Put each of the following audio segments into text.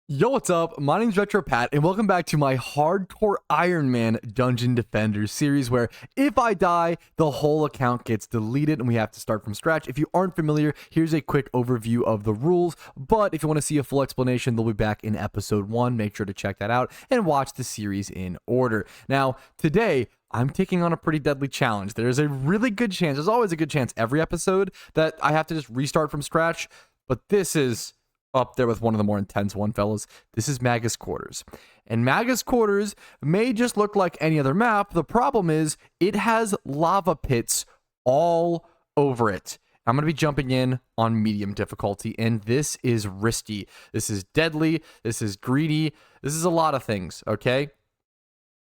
Yo, what's up? My name's RetroPat, and welcome back to my Hardcore Iron Man Dungeon Defenders series, where if I die, the whole account gets deleted and we have to start from scratch. If you aren't familiar, here's a quick overview of the rules, but if you want to see a full explanation, they'll be back in episode 1. Make sure to check that out and watch the series in order. Now, today, I'm taking on a pretty deadly challenge. There's a really good chance, there's always a good chance every episode that I have to just restart from scratch, but this is up there with one of the more intense one, fellas. This is Magus Quarters. And Magus Quarters may just look like any other map. The problem is it has lava pits all over it. I'm going to be jumping in on medium difficulty, and this is risky. This is deadly. This is greedy. This is a lot of things, okay?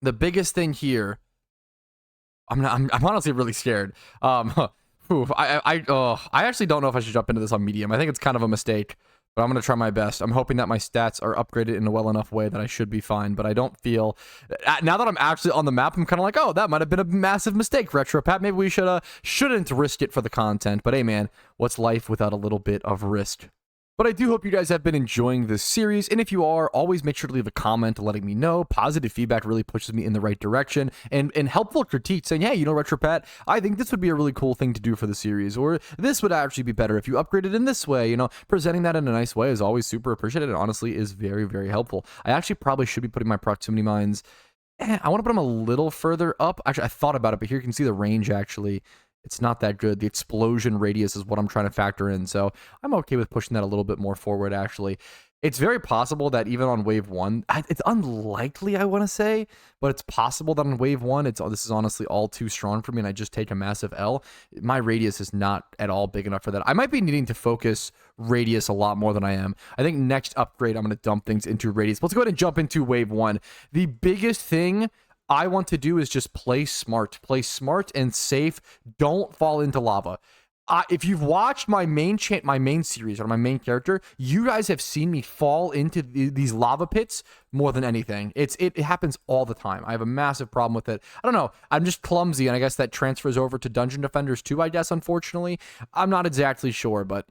The biggest thing here, I'm honestly really scared. I actually don't know if I should jump into this on medium. I think it's kind of a mistake. But I'm going to try my best. I'm hoping that my stats are upgraded in a well enough way that I should be fine. But I don't feel... Now that I'm actually on the map, I'm kind of like, oh, that might have been a massive mistake, RetroPat. Maybe we shouldn't risk it for the content. But hey, man, what's life without a little bit of risk? But I do hope you guys have been enjoying this series, and if you are, always make sure to leave a comment letting me know. Positive feedback really pushes me in the right direction, and helpful critique saying, hey, you know, RetroPat, I think this would be a really cool thing to do for the series, or this would actually be better if you upgrade it in this way. You know, presenting that in a nice way is always super appreciated, and honestly is very, very helpful. I actually probably should be putting my proximity mines, I want to put them a little further up. Actually, I thought about it, but here you can see the range actually. It's not that good. The explosion radius is what I'm trying to factor in, so I'm okay with pushing that a little bit more forward, actually. It's very possible that even on wave 1, it's unlikely, I want to say, but it's possible that on wave 1, this is honestly all too strong for me, and I just take a massive L. My radius is not at all big enough for that. I might be needing to focus radius a lot more than I am. I think next upgrade, I'm going to dump things into radius. Let's go ahead and jump into wave 1. The biggest thing I want to do is just play smart and safe. Don't fall into lava. If you've watched my main series or my main character, you guys have seen me fall into these lava pits more than anything. It happens all the time. I have a massive problem with it. I don't know. I'm just clumsy, and I guess that transfers over to Dungeon Defenders too, I guess, unfortunately. I'm not exactly sure, but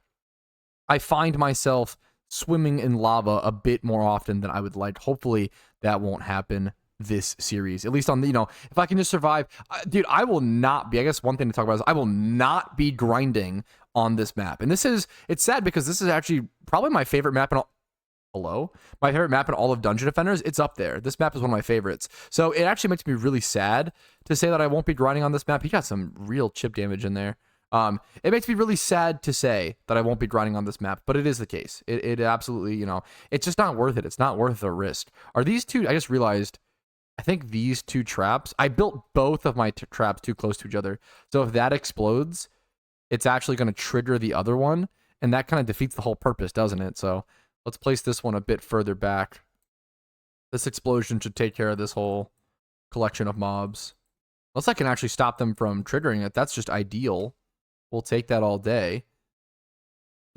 I find myself swimming in lava a bit more often than I would like. Hopefully that won't happen this series, at least on the, you know, if I can just survive. Dude, I will not be, I guess one thing to talk about is I will not be grinding on this map. And it's sad because this is actually probably my favorite map in all, my favorite map in all of Dungeon Defenders. It's up there. This map is one of my favorites. So it actually makes me really sad to say that I won't be grinding on this map. He got some real chip damage in there. It makes me really sad to say that I won't be grinding on this map, but it is the case. It absolutely, you know, it's just not worth it. It's not worth the risk. Are these two, I just realized, I think these two traps, I built both of my traps too close to each other. So if that explodes, it's actually going to trigger the other one. And that kind of defeats the whole purpose, doesn't it? So let's place this one a bit further back. This explosion should take care of this whole collection of mobs. Unless I can actually stop them from triggering it. That's just ideal. We'll take that all day.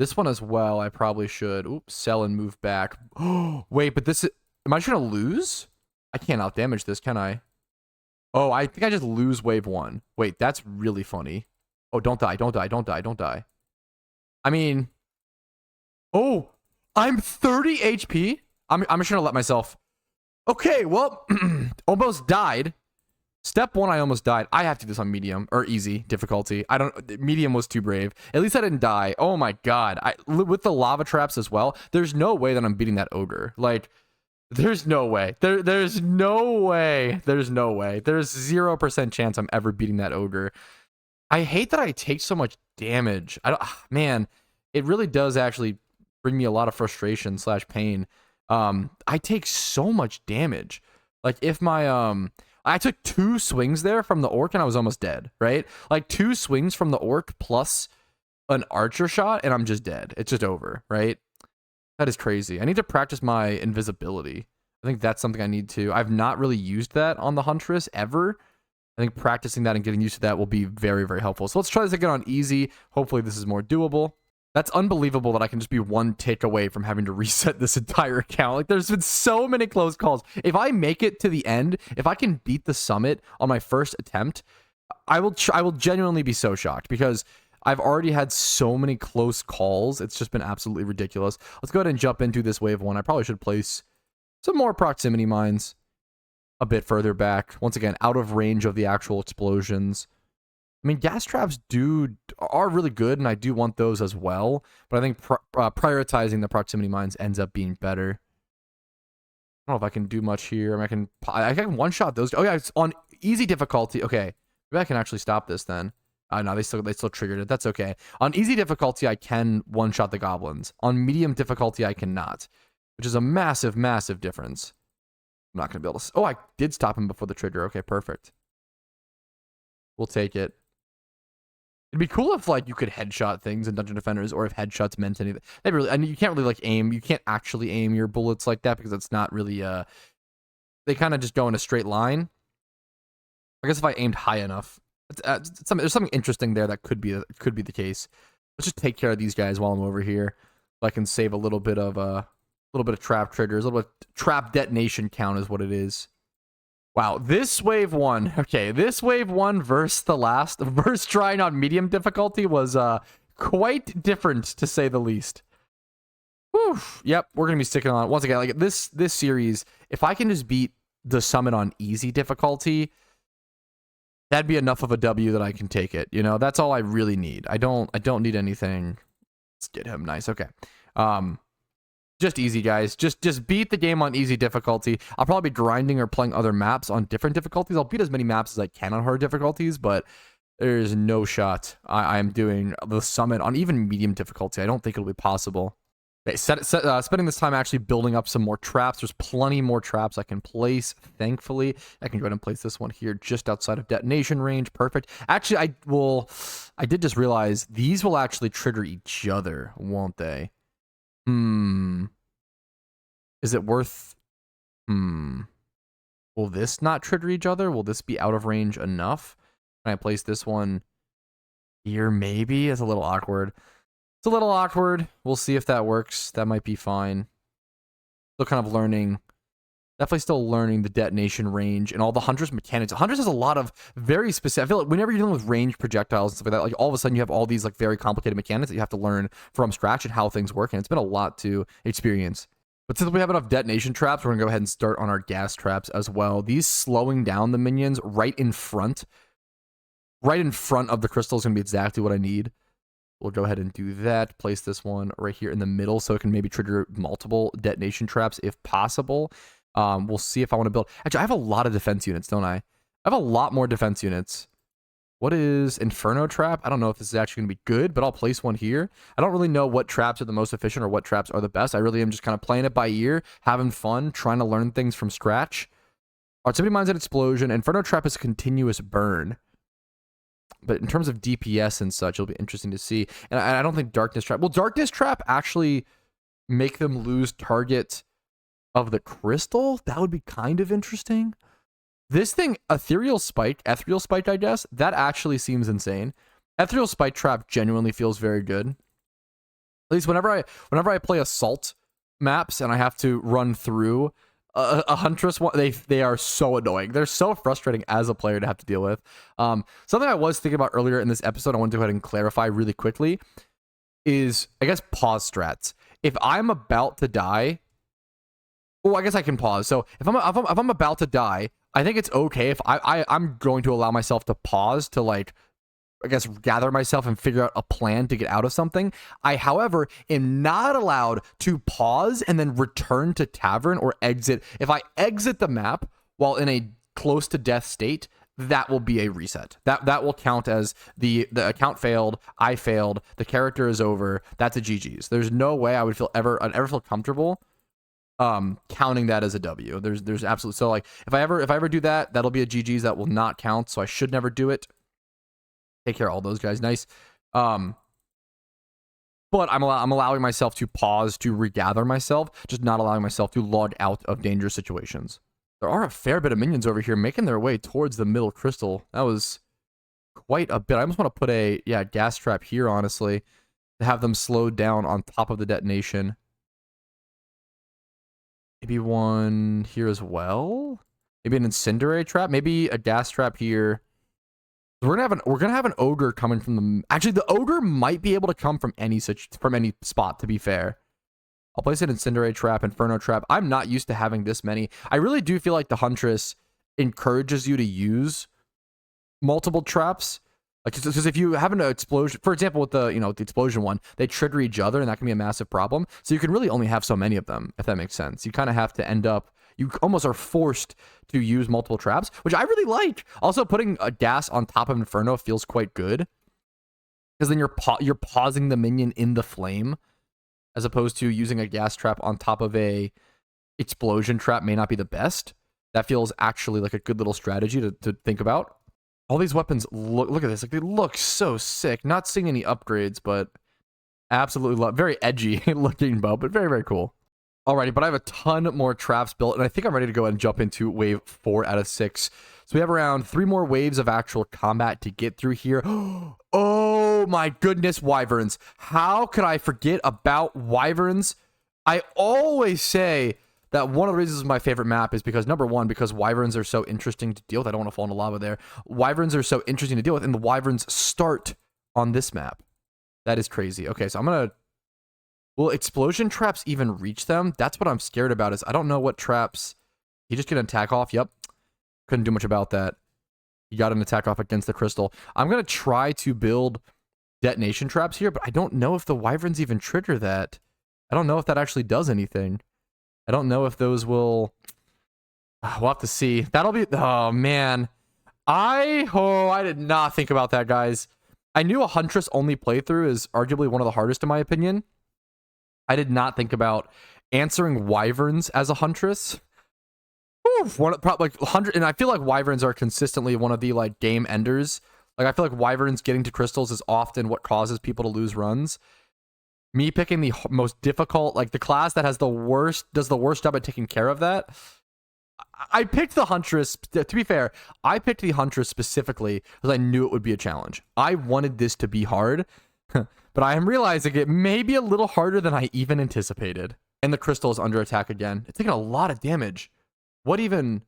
This one as well, I probably should. Oops, sell and move back. Oh, wait, but this is... Am I just going to lose? I can't outdamage this, can I? Oh, I think I just lose wave 1. Wait, that's really funny. Oh, don't die, don't die, don't die, don't die. I mean... Oh, I'm 30 HP? I'm just gonna let myself... Okay, well, almost died. Step 1, I almost died. I have to do this on medium, or easy difficulty. Medium was too brave. At least I didn't die. Oh my god. With the lava traps as well, there's no way that I'm beating that ogre. Like... There's no way. There's no way. There's no way. There's 0% chance I'm ever beating that ogre. I hate that I take so much damage. Man, it really does actually bring me a lot of frustration / pain. I take so much damage. Like if my I took 2 swings there from the orc and I was almost dead, right? Like 2 swings from the orc plus an archer shot and I'm just dead. It's just over, right? That is crazy. I need to practice my invisibility. I think that's something I need to. I've not really used that on the Huntress ever. I think practicing that and getting used to that will be very, very helpful. So let's try this again on easy. Hopefully this is more doable. That's unbelievable that I can just be one tick away from having to reset this entire account. Like there's been so many close calls. If I make it to the end, if I can beat the summit on my first attempt, I will genuinely be so shocked because I've already had so many close calls. It's just been absolutely ridiculous. Let's go ahead and jump into this wave 1. I probably should place some more proximity mines a bit further back. Once again, out of range of the actual explosions. I mean, gas traps are really good, and I do want those as well. But I think prioritizing the proximity mines ends up being better. I don't know if I can do much here. I mean, I can one-shot those. Oh, yeah, it's on easy difficulty. Okay, maybe I can actually stop this then. No, they still triggered it. That's okay. On easy difficulty, I can one-shot the goblins. On medium difficulty, I cannot, which is a massive, massive difference. I'm not going to be able to... Oh, I did stop him before the trigger. Okay, perfect. We'll take it. It'd be cool if, like, you could headshot things in Dungeon Defenders, or if headshots meant anything. And you can't really, like, aim. You can't actually aim your bullets like that, because it's not really, they kind of just go in a straight line. I guess if I aimed high enough. There's something interesting there that could be the case. Let's just take care of these guys while I'm over here. So I can save a little bit of trap triggers. A little bit of trap detonation count is what it is. Wow, this wave 1, okay, this wave 1 versus trying on medium difficulty was quite different, to say the least. Whew. Yep, we're gonna be sticking on once again. Like this series, if I can just beat the summit on easy difficulty, that'd be enough of a W that I can take it. You know, that's all I really need. I don't need anything. Let's get him nice. Okay. Just easy, guys. Just beat the game on easy difficulty. I'll probably be grinding or playing other maps on different difficulties. I'll beat as many maps as I can on hard difficulties, but there's no shot I am doing the summit on even medium difficulty. I don't think it'll be possible. Okay, spending this time actually building up some more traps. There's plenty more traps I can place, thankfully. I can go ahead and place this one here just outside of detonation range. Perfect. Actually, I did just realize these will actually trigger each other, won't they? Is it worth... Will this not trigger each other? Will this be out of range enough? Can I place this one here, maybe? It's a little awkward. It's a little awkward. We'll see if that works. That might be fine. Still kind of learning. Definitely still learning the detonation range and all the Huntress mechanics. Huntress has a lot of very specific... I feel like whenever you're dealing with ranged projectiles and stuff like that, like all of a sudden you have all these like very complicated mechanics that you have to learn from scratch and how things work, and it's been a lot to experience. But since we have enough detonation traps, we're going to go ahead and start on our gas traps as well. These slowing down the minions right in front of the crystal is going to be exactly what I need. We'll go ahead and do that. Place this one right here in the middle so it can maybe trigger multiple detonation traps if possible. We'll see if I want to build... Actually, I have a lot of defense units, don't I? I have a lot more defense units. What is Inferno Trap? I don't know if this is actually going to be good, but I'll place one here. I don't really know what traps are the most efficient or what traps are the best. I really am just kind of playing it by ear, having fun, trying to learn things from scratch. Artillery Mines and Explosion. Inferno Trap is a continuous burn. But in terms of DPS and such, it'll be interesting to see. And I don't think Darkness Trap... Will Darkness Trap actually make them lose target of the crystal? That would be kind of interesting. This thing, Ethereal Spike, I guess, that actually seems insane. Ethereal Spike Trap genuinely feels very good. At least whenever I play assault maps and I have to run through a Huntress one, they are so annoying. They're so frustrating as a player to have to deal with. Something I was thinking about earlier in this episode, I want to go ahead and clarify really quickly, is, I guess, pause strats. If I'm about to die... Oh, I guess I can pause. So if I'm about to die, I think it's okay if I'm going to allow myself to pause to, like, I guess, gather myself and figure out a plan to get out of something. I, however, am not allowed to pause and then return to tavern or exit. If I exit the map while in a close to death state, that will be a reset. That will count as the account failed, I failed, the character is over, that's a GG's. There's no way I would I'd ever feel comfortable counting that as a W. There's absolutely... So, like, if I ever do that, that'll be a GG's. That will not count, so I should never do it. Take care of all those guys. Nice. But I'm allowing myself to pause to regather myself, just not allowing myself to log out of dangerous situations. There are a fair bit of minions over here making their way towards the middle crystal. That was quite a bit. I almost want to put a gas trap here, honestly, to have them slowed down on top of the detonation. Maybe one here as well. Maybe an incendiary trap. Maybe a gas trap here. We're gonna have an ogre coming from the. Actually, the ogre might be able to come from any spot. To be fair, I'll place an Incinerate Trap, Inferno Trap. I'm not used to having this many. I really do feel like the Huntress encourages you to use multiple traps. Like, because if you have an explosion, for example, with the the explosion one, they trigger each other, and that can be a massive problem. So you can really only have so many of them, if that makes sense. You kind of have to end up. You almost are forced to use multiple traps, which I really like. Also, putting a gas on top of Inferno feels quite good, because then you're pausing the minion in the flame, as opposed to using a gas trap on top of a explosion trap may not be the best. That feels actually like a good little strategy to think about. All these weapons look at this, like they look so sick. Not seeing any upgrades, but absolutely very edgy looking bow, but very, very cool. Alrighty, but I have a ton more traps built, and I think I'm ready to go ahead and jump into wave 4 out of 6. So we have around 3 more waves of actual combat to get through here. Oh my goodness, wyverns. How could I forget about wyverns? I always say that one of the reasons my favorite map is because, number one, because wyverns are so interesting to deal with. I don't want to fall into lava there. Wyverns are so interesting to deal with, and the wyverns start on this map. That is crazy. Okay, so I'm going to... Will explosion traps even reach them? That's what I'm scared about, is I don't know what traps... He just get an attack off? Yep. Couldn't do much about that. He got an attack off against the crystal. I'm going to try to build detonation traps here, but I don't know if the wyverns even trigger that. I don't know if that actually does anything. I don't know if those will... We'll have to see. That'll be... Oh, man. I did not think about that, guys. I knew a Huntress only playthrough is arguably one of the hardest, in my opinion. I did not think about answering wyverns as a Huntress. Like 100, and I feel like wyverns are consistently one of the like game enders. Like, I feel like wyverns getting to crystals is often what causes people to lose runs. Me picking the most difficult, like the class that has the worst, does the worst job at taking care of that. I picked the Huntress, to be fair, I picked the Huntress specifically because I knew it would be a challenge. I wanted this to be hard, but I am realizing it may be a little harder than I even anticipated. And the crystal is under attack again. It's taking a lot of damage. What even...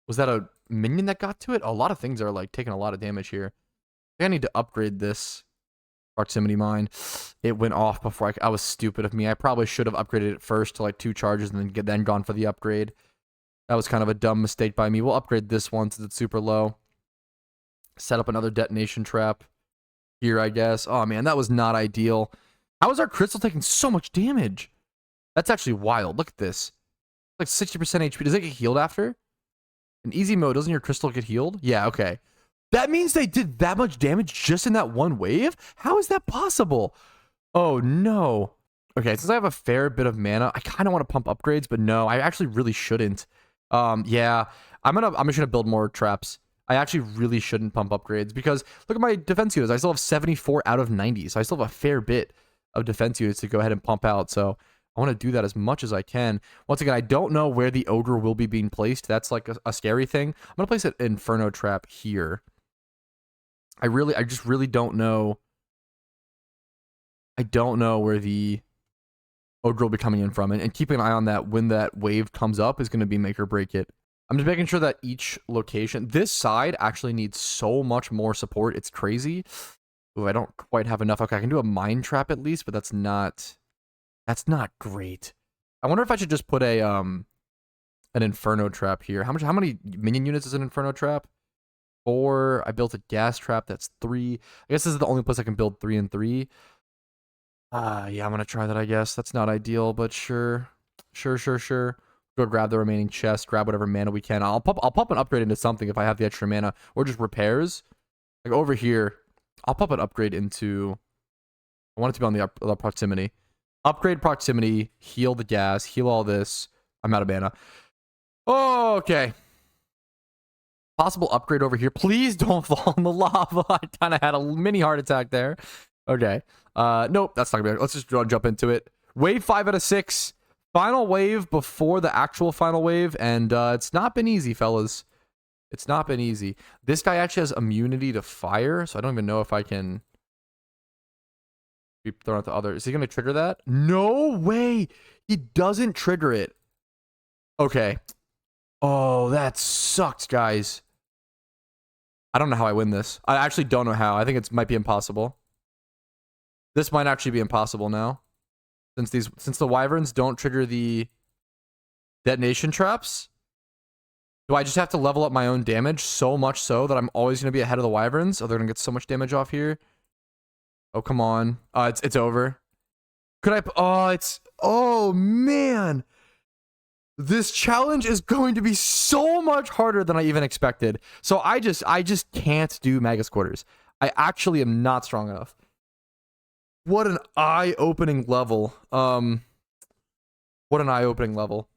Was that a minion that got to it? A lot of things are like taking a lot of damage here. I think I need to upgrade this proximity mine. It went off before I was stupid of me. I probably should have upgraded it first to like 2 charges and then gone for the upgrade. That was kind of a dumb mistake by me. We'll upgrade this one since it's super low. Set up another detonation trap here, I guess. Oh man, that was not ideal. How is our crystal taking so much damage? That's actually wild. Look at this. Like 60% HP. Does it get healed after? In easy mode, doesn't your crystal get healed? Yeah, okay. That means they did that much damage just in that one wave? How is that possible? Oh, no. Okay, since I have a fair bit of mana, I kind of want to pump upgrades, but no, I actually really shouldn't. Yeah, I'm just gonna build more traps. I actually really shouldn't pump upgrades because look at my defense units. I still have 74 out of 90, so I still have a fair bit of defense units to go ahead and pump out. So I want to do that as much as I can. Once again, I don't know where the ogre will be being placed. That's like a scary thing. I'm gonna place an inferno trap here. I just really don't know. I don't know where the ogre will be coming in from, and keeping an eye on that when that wave comes up is going to be make or break it. I'm just making sure that each location, this side actually needs so much more support. It's crazy. Ooh, I don't quite have enough. Okay, I can do a mine trap at least, but that's not great. I wonder if I should just put a an inferno trap here. How many minion units is an inferno trap? 4. I built a gas trap. That's 3. I guess this is the only place I can build 3 and 3. Yeah, I'm gonna try that, I guess. That's not ideal, but sure. Go grab the remaining chest, grab whatever mana we can. I'll pop an upgrade into something if I have the extra mana, or just repairs. Like over here, I'll pop an upgrade into... I want it to be on the proximity. Upgrade proximity, heal the gas, heal all this. I'm out of mana. Oh, okay. Possible upgrade over here. Please don't fall in the lava. I kind of had a mini heart attack there. Okay. Nope, that's not gonna be. Let's just jump into it. Wave 5 out of 6. Final wave before the actual final wave, and it's not been easy, fellas. It's not been easy. This guy actually has immunity to fire, so I don't even know if I can be thrown out the other. Is he gonna trigger that? No way! He doesn't trigger it. Okay. Oh, that sucks, guys. I don't know how I win this. I actually don't know how. I think it might be impossible. This might actually be impossible now. Since the wyverns don't trigger the detonation traps, do I just have to level up my own damage so much so that I'm always going to be ahead of the wyverns? Oh, they're going to get so much damage off here. Oh, come on. It's over. Could I... Oh, man. This challenge is going to be so much harder than I even expected. So I just can't do Magus Quarters. I actually am not strong enough. What an eye-opening level. What an eye-opening level.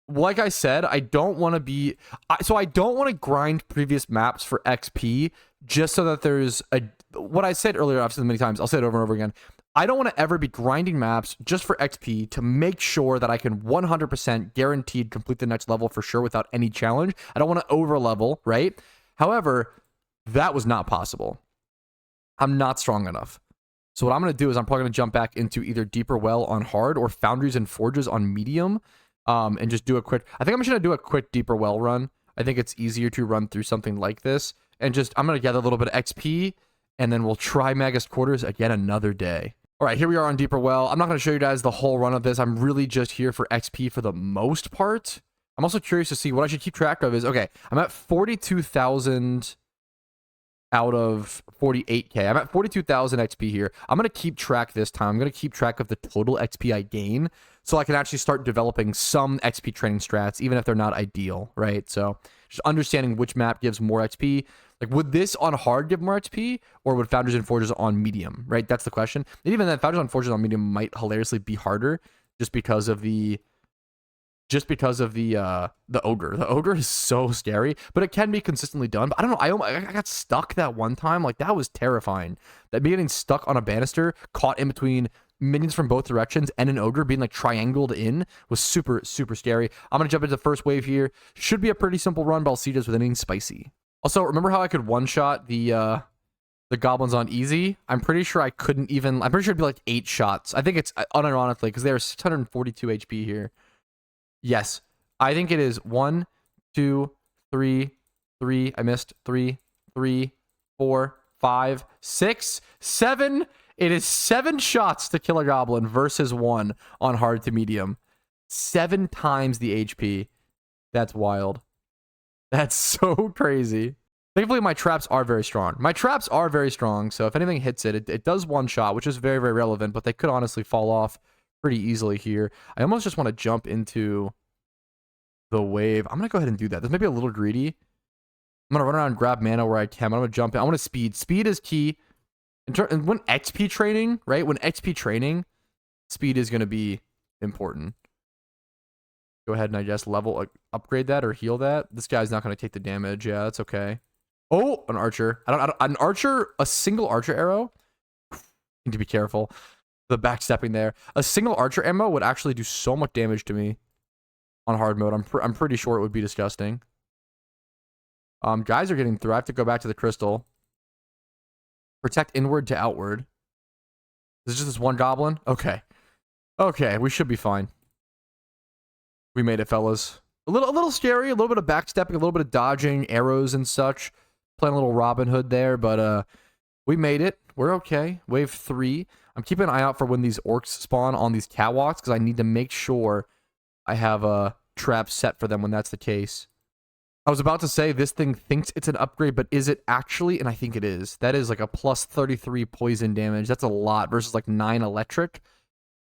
Like I said, I don't want to be... So I don't want to grind previous maps for XP just so that there's a... What I said earlier, I've said many times, I'll say it over and over again. I don't want to ever be grinding maps just for XP to make sure that I can 100% guaranteed complete the next level for sure without any challenge. I don't want to over-level, right? However, that was not possible. I'm not strong enough. So what I'm going to do is I'm probably going to jump back into either Deeper Well on hard or Foundries and Forges on medium, and just do a quick... I think I'm just going to do a quick Deeper Well run. I think it's easier to run through something like this. And just, I'm going to gather a little bit of XP, and then we'll try Magus Quarters again another day. All right, here we are on Deeper Well. I'm not going to show you guys the whole run of this. I'm really just here for XP for the most part. I'm also curious to see what I should keep track of is, okay, I'm at 42,000 out of 48k. I'm at 42,000 XP here. I'm going to keep track this time. I'm going to keep track of the total XP I gain so I can actually start developing some XP training strats, even if they're not ideal, right? So just understanding which map gives more XP. Like, would this on hard give more XP, or would Foundries and Forges on medium, right? That's the question. And even then, Foundries and Forges on medium might hilariously be harder just because of the ogre. The ogre is so scary, but it can be consistently done. But I don't know. I got stuck that one time. Like, that was terrifying. That me getting stuck on a banister, caught in between minions from both directions, and an ogre being like triangled in was super, super scary. I'm gonna jump into the first wave here. Should be a pretty simple run, but I'll see this with anything spicy. Also, remember how I could one-shot the goblins on easy? I'm pretty sure I couldn't even... I'm pretty sure it'd be like 8 shots. I think it's unironically, because they are 642 HP here. Yes, I think it is 1, 2, 3, 3. I missed 3, 3, 4, 5, 6, 7. It is 7 shots to kill a goblin versus 1 on hard to medium. 7 times the HP. That's wild. That's so crazy. Thankfully, my traps are very strong. My traps are very strong, so if anything hits it, it does one shot, which is very, very relevant, but they could honestly fall off pretty easily here. I almost just want to jump into the wave. I'm going to go ahead and do that. This may be a little greedy. I'm going to run around and grab mana where I can. I'm going to jump in. I want to speed. Speed is key. And when XP training, right? When XP training, speed is going to be important. Go ahead and I guess upgrade that or heal that. This guy's not going to take the damage. Yeah, that's okay. Oh, an archer. An archer, a single archer arrow. Need to be careful. The backstepping there. A single archer ammo would actually do so much damage to me on hard mode. I'm pretty sure it would be disgusting. Guys are getting through. I have to go back to the crystal. Protect inward to outward. Is it just this one goblin? Okay. Okay, we should be fine. We made it, fellas. A little scary, a little bit of backstepping, a little bit of dodging arrows and such. Playing a little Robin Hood there, but we made it. We're okay. Wave 3. I'm keeping an eye out for when these orcs spawn on these catwalks, because I need to make sure I have a trap set for them when that's the case. I was about to say this thing thinks it's an upgrade, but is it actually? And I think it is. That is like a plus 33 poison damage. That's a lot versus like 9 electric.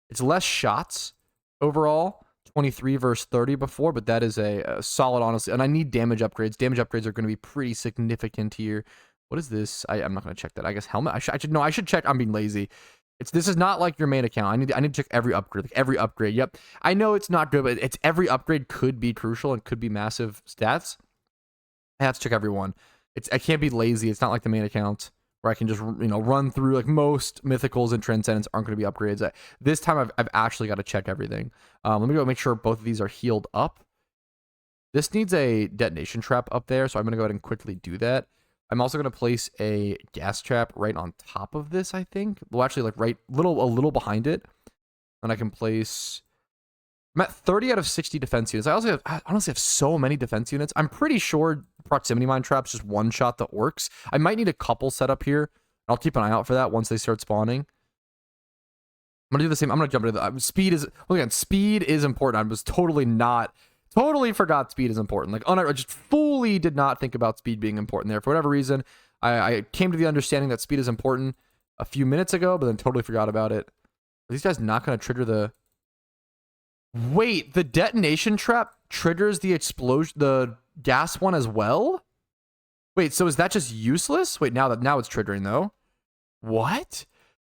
It's less shots overall. 23 versus 30 before, but that is a solid, honestly. And I need damage upgrades. Damage upgrades are going to be pretty significant here. What is this? I'm not going to check that. I guess helmet. I should check. I'm being lazy. This is not like your main account. I need to check every upgrade. Like every upgrade. Yep. I know it's not good, but it's every upgrade could be crucial and could be massive stats. I have to check every one. I can't be lazy. It's not like the main account where I can just, run through. Like most mythicals and transcendents aren't going to be upgrades. This time I've actually got to check everything. Let me go make sure both of these are healed up. This needs a detonation trap up there, so I'm going to go ahead and quickly do that. I'm also going to place a gas trap right on top of this, I think. Well, actually, like a little behind it. And I can place... I'm at 30 out of 60 defense units. I honestly have so many defense units. I'm pretty sure proximity mine traps just one-shot the orcs. I might need a couple set up here. I'll keep an eye out for that once they start spawning. I'm gonna do the same. I'm gonna jump into the speed is, well, again, speed is important. I was totally forgot speed is important. Like, I just fully did not think about speed being important there. For whatever reason, I came to the understanding that speed is important a few minutes ago, but then totally forgot about it. Are these guys not gonna trigger the... Wait, the detonation trap triggers the explosion, the gas one as well? Wait, so is that just useless? Wait, now it's triggering though. What?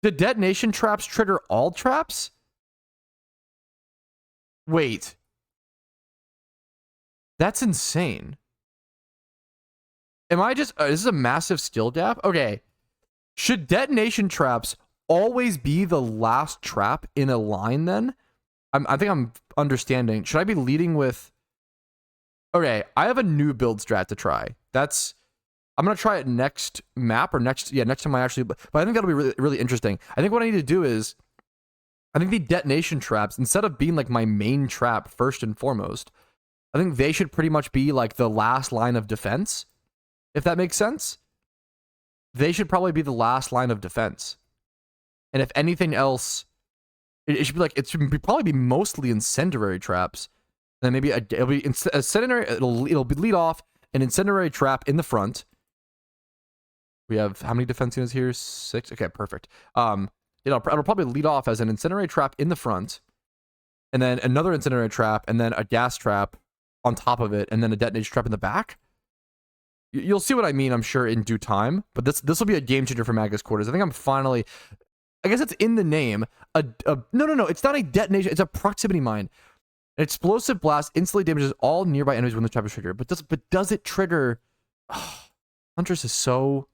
The detonation traps trigger all traps? Wait. That's insane. Am I just... this is a massive skill gap? Okay. Should detonation traps always be the last trap in a line then? I think I'm understanding. Should I be leading with... Okay, I have a new build strat to try. I'm going to try it next map or next time I actually... But I think that'll be really, really interesting. I think what I need to do is... I think the detonation traps, instead of being like my main trap first and foremost, I think they should pretty much be like the last line of defense. If that makes sense. They should probably be the last line of defense. And if anything else... It should be like, it should probably be mostly incendiary traps. And then maybe it'll be incendiary, it'll be lead off an incendiary trap in the front. We have how many defense units here? 6. Okay, perfect. It'll probably lead off as an incendiary trap in the front, and then another incendiary trap, and then a gas trap on top of it, and then a detonation trap in the back. You'll see what I mean, I'm sure, in due time. But this will be a game changer for Magus Quarters. I think I'm finally... I guess it's in the name. No. It's not a detonation. It's a proximity mine. An explosive blast instantly damages all nearby enemies when the trap is triggered. But does it trigger... Huntress is so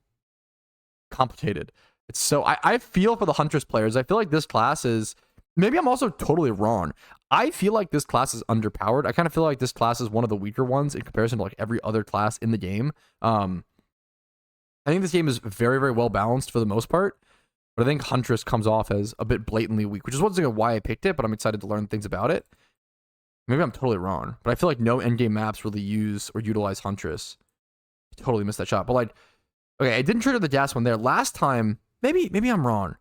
complicated. It's so... I feel for the Huntress players. I feel like this class is... Maybe I'm also totally wrong. I feel like this class is underpowered. I kind of feel like this class is one of the weaker ones in comparison to like every other class in the game. I think this game is very, very well balanced for the most part. But I think Huntress comes off as a bit blatantly weak, which is why I picked it, but I'm excited to learn things about it. Maybe I'm totally wrong, but I feel like no endgame maps really use or utilize Huntress. I totally missed that shot. But like, okay, I didn't trigger the gas one there. Last time, maybe I'm wrong.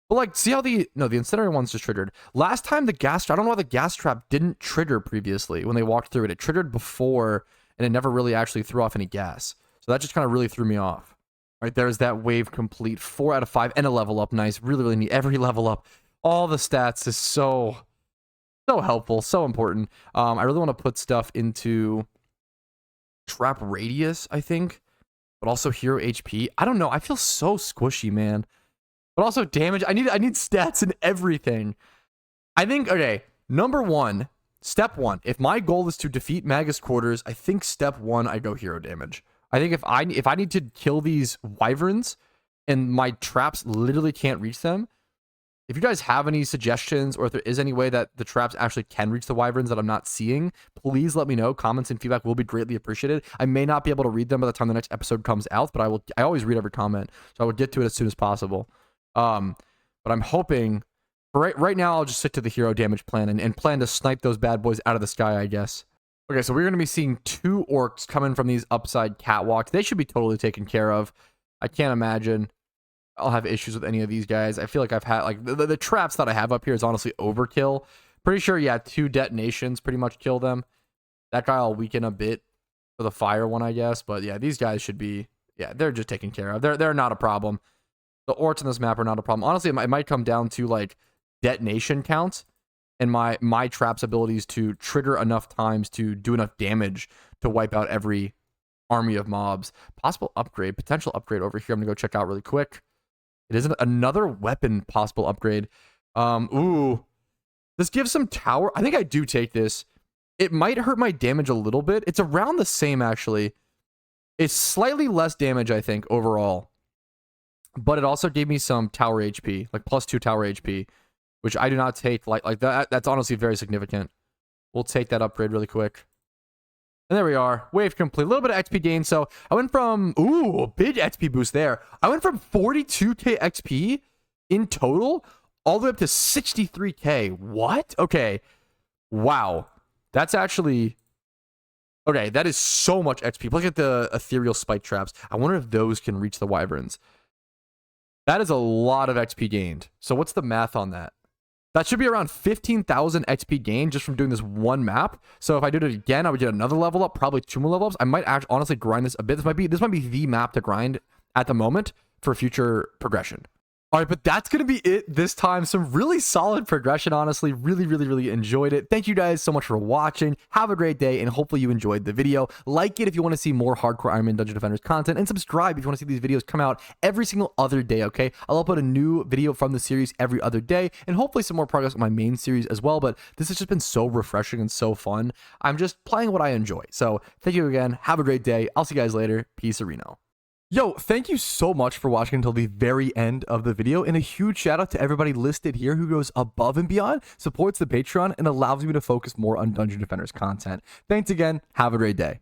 But like, see how the incendiary one's just triggered. Last time the gas trap, I don't know why the gas trap didn't trigger previously when they walked through it. It triggered before, and it never really actually threw off any gas. So that just kind of really threw me off. Right, there's that wave complete. 4 out of 5 and a level up. Nice. Really, really neat. Every level up. All the stats is so helpful. So important. I really want to put stuff into trap radius, I think. But also hero HP. I don't know. I feel so squishy, man. But also damage. I need stats and everything. I think, okay, step 1. If my goal is to defeat Magus Quarters, I think step 1, I go hero damage. I think if I need to kill these wyverns and my traps literally can't reach them, if you guys have any suggestions or if there is any way that the traps actually can reach the wyverns that I'm not seeing, please let me know. Comments and feedback will be greatly appreciated. I may not be able to read them by the time the next episode comes out, but I always read every comment, so I will get to it as soon as possible. But I'm hoping right now I'll just stick to the hero damage plan and plan to snipe those bad boys out of the sky, I guess. Okay, so we're going to be seeing 2 orcs coming from these upside catwalks. They should be totally taken care of. I can't imagine I'll have issues with any of these guys. I feel like I've had, like, the traps that I have up here is honestly overkill. Pretty sure, yeah, 2 detonations pretty much kill them. That guy will weaken a bit for the fire one, I guess. But yeah, these guys should be, yeah, they're just taken care of. They're not a problem. The orcs on this map are not a problem. Honestly, it might come down to, like, detonation counts. And my trap's abilities to trigger enough times to do enough damage to wipe out every army of mobs. Potential upgrade over here. I'm gonna go check out really quick. It isn't another weapon possible upgrade. Ooh, this gives some tower. I think I do take this. It might hurt my damage a little bit. It's around the same actually. It's slightly less damage, I think, overall. But it also gave me some tower HP, like +2 tower HP. Which I do not take like that. That's honestly very significant. We'll take that upgrade really quick. And there we are. Wave complete. A little bit of XP gain. So I went from... Ooh, a big XP boost there. I went from 42k XP in total all the way up to 63k. What? Okay. Wow. That's actually Okay, that is so much XP. Look at the ethereal spike traps. I wonder if those can reach the wyverns. That is a lot of XP gained. So what's the math on that? That should be around 15,000 XP gained just from doing this one map. So if I did it again, I would get another level up, probably 2 more level ups. I might actually honestly grind this a bit. This might be the map to grind at the moment for future progression. All right, but that's going to be it this time. Some really solid progression, honestly. Really enjoyed it. Thank you guys so much for watching. Have a great day, and hopefully you enjoyed the video. Like it if you want to see more hardcore Iron Man Dungeon Defenders content, and subscribe if you want to see these videos come out every single other day, okay? I'll upload a new video from the series every other day, and hopefully some more progress on my main series as well, but this has just been so refreshing and so fun. I'm just playing what I enjoy. So thank you again. Have a great day. I'll see you guys later. Peace, Reno. Yo, thank you so much for watching until the very end of the video, and a huge shout out to everybody listed here who goes above and beyond, supports the Patreon, and allows me to focus more on Dungeon Defenders content. Thanks again. Have a great day.